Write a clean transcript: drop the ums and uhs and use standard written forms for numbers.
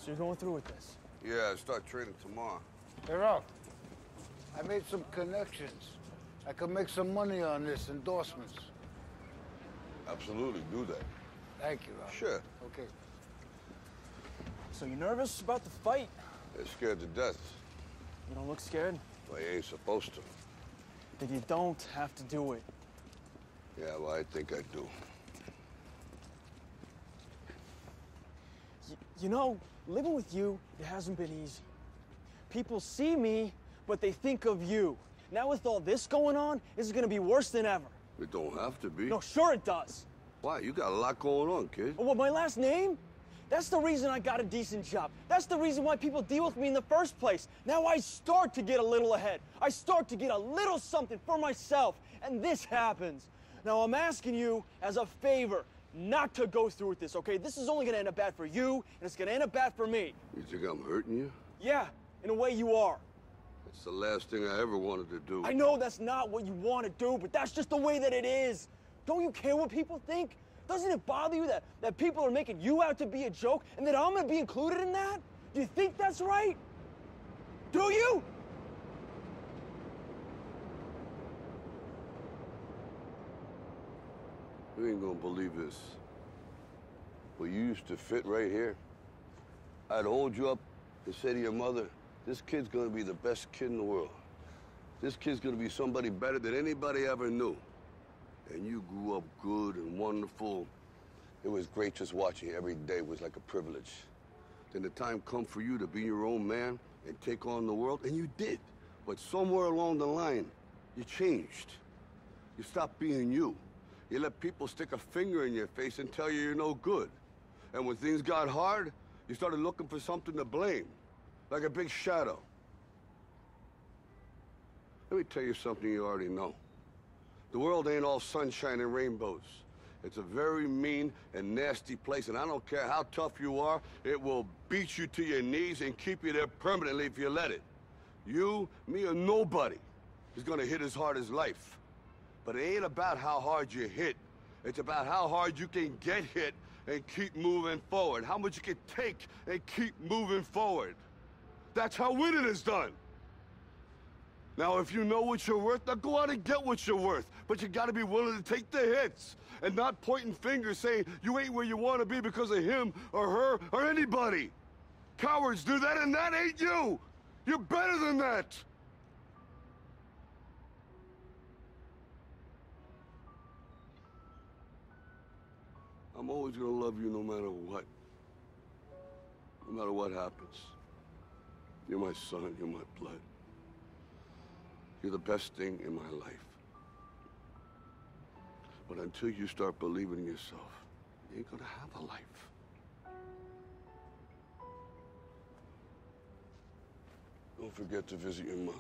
So you're going through with this? Yeah, I start training tomorrow. Hey, Ralph, I made some connections. I could make some money on this, endorsements. Absolutely, do that. Thank you, Ralph. Sure. Okay. So you nervous about the fight? They're scared to death. You don't look scared? Well, you ain't supposed to. Then you don't have to do it. Yeah, well, I think I do. You know, living with you, it hasn't been easy. People see me, but they think of you. Now with all this going on, this is gonna be worse than ever. It don't have to be. No, sure it does. Why? You got a lot going on, kid. Oh, what, my last name? That's the reason I got a decent job. That's the reason why people deal with me in the first place. Now I start to get a little ahead. I start to get a little something for myself, and this happens. Now I'm asking you as a favor not to go through with this, okay? This is only gonna end up bad for you, and it's gonna end up bad for me. You think I'm hurting you? Yeah, in a way you are. It's the last thing I ever wanted to do. I know that's not what you want to do, but that's just the way that it is. Don't you care what people think? Doesn't it bother you that people are making you out to be a joke and that I'm gonna be included in that? Do you think that's right? Do you? You ain't gonna believe this. But you used to fit right here. I'd hold you up and say to your mother, this kid's gonna be the best kid in the world. This kid's gonna be somebody better than anybody ever knew. And you grew up good and wonderful. It was great just watching you every day. It was like a privilege. Then the time come for you to be your own man and take on the world, and you did. But somewhere along the line, you changed. You stopped being you. You let people stick a finger in your face and tell you you're no good. And when things got hard, you started looking for something to blame, like a big shadow. Let me tell you something you already know. The world ain't all sunshine and rainbows. It's a very mean and nasty place, and I don't care how tough you are, it will beat you to your knees and keep you there permanently if you let it. You, me, or nobody is gonna hit as hard as life. But it ain't about how hard you hit. It's about how hard you can get hit and keep moving forward. How much you can take and keep moving forward. That's how winning is done. Now, if you know what you're worth, now go out and get what you're worth. But you gotta be willing to take the hits and not pointing fingers saying you ain't where you wanna be because of him or her or anybody. Cowards do that, and that ain't you. You're better than that. I'm always gonna love you no matter what. No matter what happens. You're my son, you're my blood. You're the best thing in my life. But until you start believing in yourself, you ain't gonna have a life. Don't forget to visit your mother.